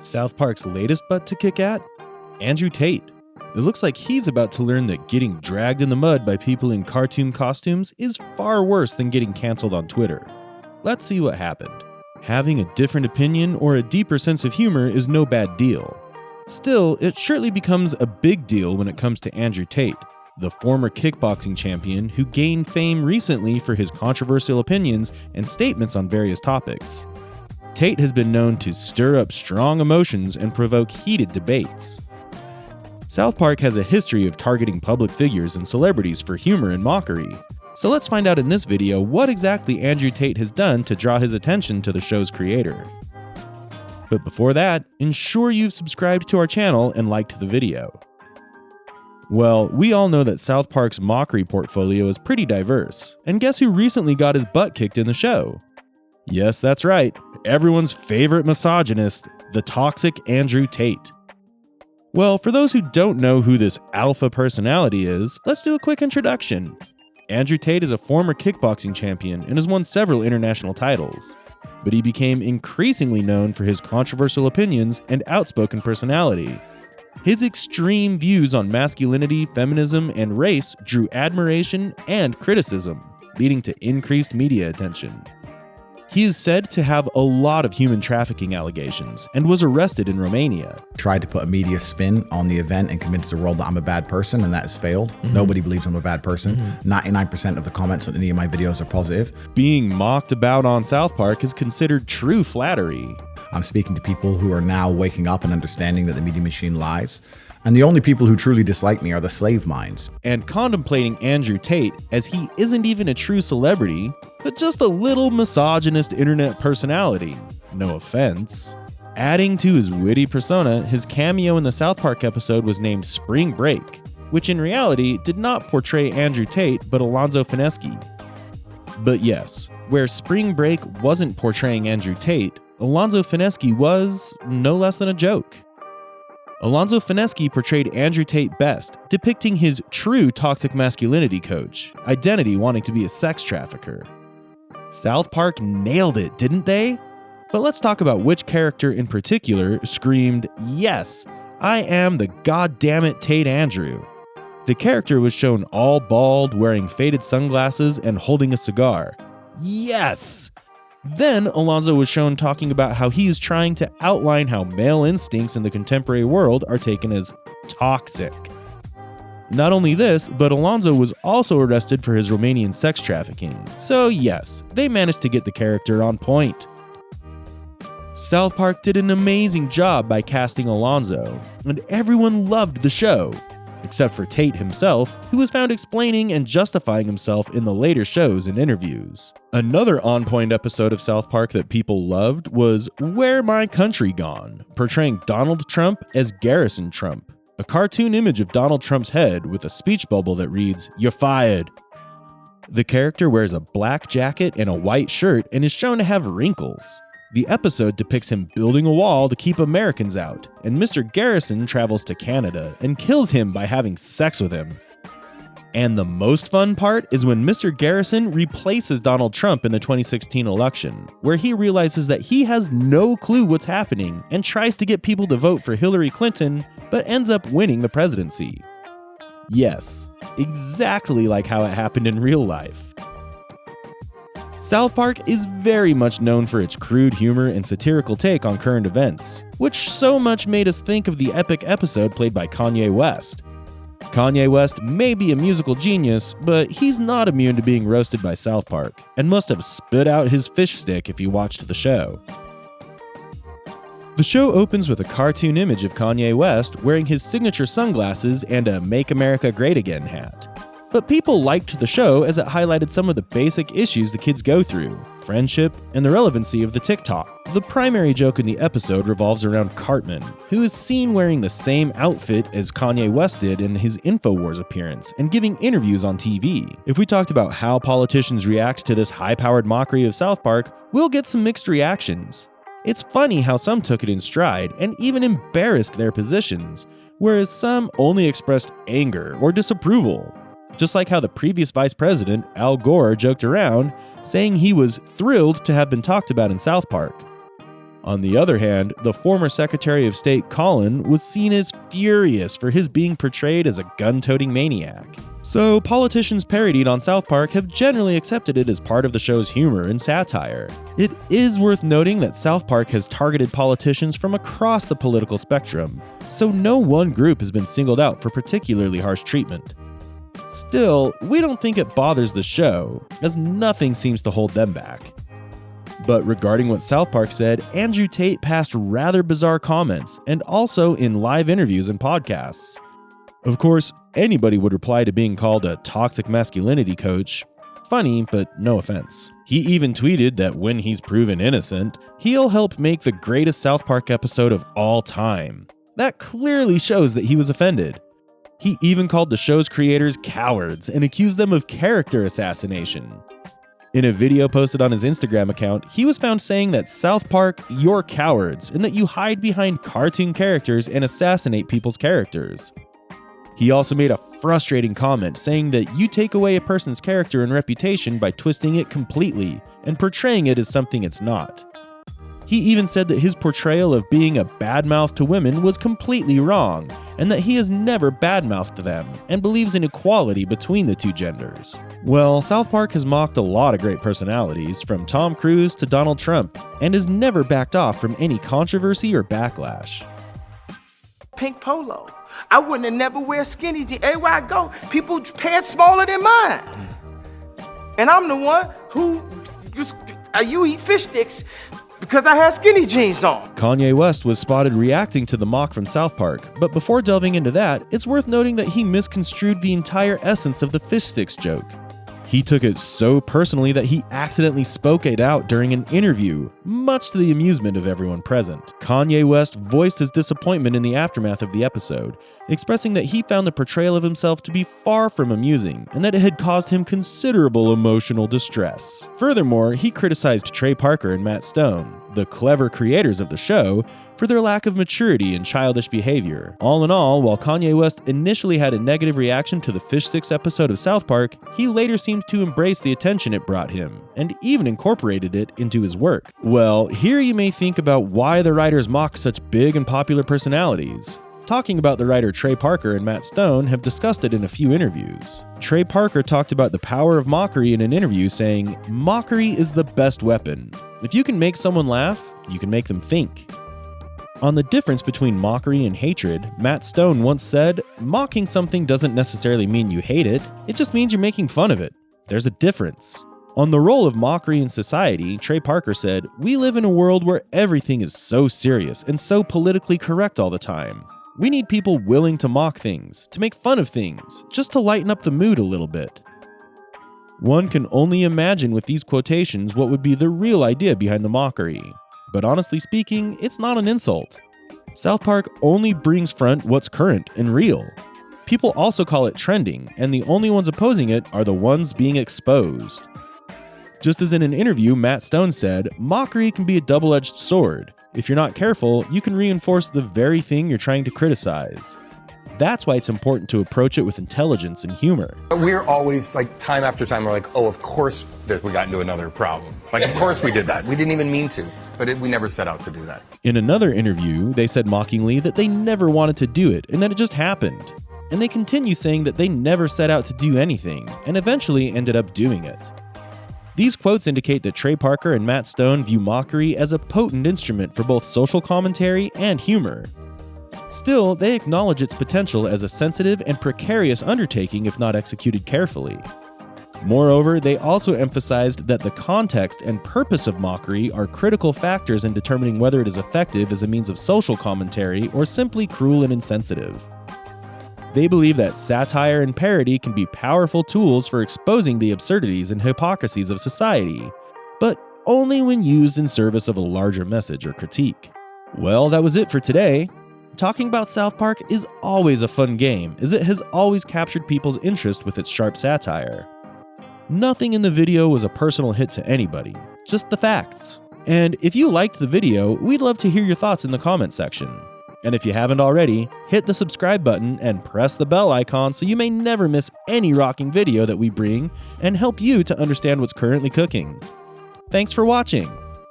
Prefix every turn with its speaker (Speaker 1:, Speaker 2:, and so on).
Speaker 1: South Park's latest butt to kick at? Andrew Tate. It looks like he's about to learn that getting dragged in the mud by people in cartoon costumes is far worse than getting canceled on Twitter. Let's see what happened. Having a different opinion or a deeper sense of humor is no bad deal. Still, it surely becomes a big deal when it comes to Andrew Tate, the former kickboxing champion who gained fame recently for his controversial opinions and statements on various topics. Tate has been known to stir up strong emotions and provoke heated debates. South Park has a history of targeting public figures and celebrities for humor and mockery. So let's find out in this video what exactly Andrew Tate has done to draw his attention to the show's creator. But before that, ensure you've subscribed to our channel and liked the video. Well, we all know that South Park's mockery portfolio is pretty diverse, and guess who recently got his butt kicked in the show? Yes, that's right, everyone's favorite misogynist, the toxic Andrew Tate. Well, for those who don't know who this alpha personality is, let's do a quick introduction. Andrew Tate is a former kickboxing champion and has won several international titles, but he became increasingly known for his controversial opinions and outspoken personality. His extreme views on masculinity, feminism, and race drew admiration and criticism, leading to increased media attention. He is said to have a lot of human trafficking allegations and was arrested in Romania.
Speaker 2: Tried to put a media spin on the event and convince the world that I'm a bad person, and that has failed. Nobody believes I'm a bad person. 99% of the comments on any of my videos are positive.
Speaker 1: Being mocked about on South Park is considered true flattery.
Speaker 2: I'm speaking to people who are now waking up and understanding that the media machine lies. And the only people who truly dislike me are the slave minds.
Speaker 1: And contemplating Andrew Tate as he isn't even a true celebrity, but just a little misogynist internet personality. No offense. Adding to his witty persona, his cameo in the South Park episode was named Spring Break, which in reality did not portray Andrew Tate but Alonzo Fineschi. But yes, where Spring Break wasn't portraying Andrew Tate, Alonzo Fineschi was no less than a joke. Alonzo Fineschi portrayed Andrew Tate best, depicting his true toxic masculinity coach, identity wanting to be a sex trafficker. South Park nailed it, didn't they? But let's talk about which character in particular screamed, "Yes, I am the goddammit Tate Andrew." The character was shown all bald, wearing faded sunglasses and holding a cigar. Yes! Then Alonzo was shown talking about how he is trying to outline how male instincts in the contemporary world are taken as toxic. Not only this, but Alonzo was also arrested for his Romanian sex trafficking. So yes, they managed to get the character on point. South Park did an amazing job by casting Alonzo, and everyone loved the show, except for Tate himself, who was found explaining and justifying himself in the later shows and interviews. Another on-point episode of South Park that people loved was Where My Country Gone, portraying Donald Trump as Garrison Trump, a cartoon image of Donald Trump's head with a speech bubble that reads, "You're fired." The character wears a black jacket and a white shirt and is shown to have wrinkles. The episode depicts him building a wall to keep Americans out, and Mr. Garrison travels to Canada and kills him by having sex with him. And the most fun part is when Mr. Garrison replaces Donald Trump in the 2016 election, where he realizes that he has no clue what's happening and tries to get people to vote for Hillary Clinton, but ends up winning the presidency. Yes, exactly like how it happened in real life. South Park is very much known for its crude humor and satirical take on current events, which so much made us think of the epic episode played by Kanye West. Kanye West may be a musical genius, but he's not immune to being roasted by South Park, and must have spit out his fish stick if you watched the show. The show opens with a cartoon image of Kanye West wearing his signature sunglasses and a Make America Great Again hat. But people liked the show as it highlighted some of the basic issues the kids go through, friendship, and the relevancy of the TikTok. The primary joke in the episode revolves around Cartman, who is seen wearing the same outfit as Kanye West did in his InfoWars appearance and giving interviews on TV. If we talked about how politicians react to this high-powered mockery of South Park, we'll get some mixed reactions. It's funny how some took it in stride and even embarrassed their positions, whereas some only expressed anger or disapproval. Just like how the previous vice president, Al Gore, joked around, saying he was thrilled to have been talked about in South Park. On the other hand, the former Secretary of State Colin was seen as furious for his being portrayed as a gun-toting maniac. So politicians parodied on South Park have generally accepted it as part of the show's humor and satire. It is worth noting that South Park has targeted politicians from across the political spectrum, so no one group has been singled out for particularly harsh treatment. Still, we don't think it bothers the show, as nothing seems to hold them back. But regarding what South Park said, Andrew Tate passed rather bizarre comments, and also in live interviews and podcasts. Of course, anybody would reply to being called a toxic masculinity coach. Funny, but no offense. He even tweeted that when he's proven innocent, he'll help make the greatest South Park episode of all time. That clearly shows that he was offended. He even called the show's creators cowards and accused them of character assassination. In a video posted on his Instagram account, he was found saying that South Park, you're cowards, and that you hide behind cartoon characters and assassinate people's characters. He also made a frustrating comment saying that you take away a person's character and reputation by twisting it completely and portraying it as something it's not. He even said that his portrayal of being a badmouth to women was completely wrong, and that he has never badmouthed them, and believes in equality between the two genders. Well, South Park has mocked a lot of great personalities, from Tom Cruise to Donald Trump, and has never backed off from any controversy or backlash.
Speaker 3: Pink polo. I wouldn't have never wear skinny jeans. Everywhere I go, people pants smaller than mine. And I'm the one who, you eat fish sticks because I had skinny jeans on.
Speaker 1: Kanye West was spotted reacting to the mock from South Park, but before delving into that, it's worth noting that he misconstrued the entire essence of the fish sticks joke. He took it so personally that he accidentally spoke it out during an interview, much to the amusement of everyone present. Kanye West voiced his disappointment in the aftermath of the episode, expressing that he found the portrayal of himself to be far from amusing, and that it had caused him considerable emotional distress. Furthermore, he criticized Trey Parker and Matt Stone, the clever creators of the show, for their lack of maturity and childish behavior. All in all, while Kanye West initially had a negative reaction to the Fish Sticks episode of South Park, he later seemed to embrace the attention it brought him, and even incorporated it into his work. Well, here you may think about why the writers mock such big and popular personalities. Talking about the writer Trey Parker and Matt Stone have discussed it in a few interviews. Trey Parker talked about the power of mockery in an interview, saying, "Mockery is the best weapon. If you can make someone laugh, you can make them think." On the difference between mockery and hatred, Matt Stone once said, "Mocking something doesn't necessarily mean you hate it, it just means you're making fun of it. There's a difference." On the role of mockery in society, Trey Parker said, "We live in a world where everything is so serious and so politically correct all the time. We need people willing to mock things, to make fun of things, just to lighten up the mood a little bit." One can only imagine with these quotations what would be the real idea behind the mockery. But honestly speaking, it's not an insult. South Park only brings front what's current and real. People also call it trending, and the only ones opposing it are the ones being exposed. Just as in an interview, Matt Stone said, "Mockery can be a double-edged sword. If you're not careful, you can reinforce the very thing you're trying to criticize. That's why it's important to approach it with intelligence and humor."
Speaker 4: We're always, time after time, we're like, oh, of course that we got into another problem. Of course we did that. We didn't even mean to, but we never set out to do that.
Speaker 1: In another interview, they said mockingly that they never wanted to do it and that it just happened. And they continue saying that they never set out to do anything and eventually ended up doing it. These quotes indicate that Trey Parker and Matt Stone view mockery as a potent instrument for both social commentary and humor. Still, they acknowledge its potential as a sensitive and precarious undertaking if not executed carefully. Moreover, they also emphasized that the context and purpose of mockery are critical factors in determining whether it is effective as a means of social commentary or simply cruel and insensitive. They believe that satire and parody can be powerful tools for exposing the absurdities and hypocrisies of society, but only when used in service of a larger message or critique. Well, that was it for today. Talking about South Park is always a fun game, as it has always captured people's interest with its sharp satire. Nothing in the video was a personal hit to anybody, just the facts. And if you liked the video, we'd love to hear your thoughts in the comment section. And if you haven't already, hit the subscribe button and press the bell icon so you may never miss any rocking video that we bring and help you to understand what's currently cooking. Thanks for watching.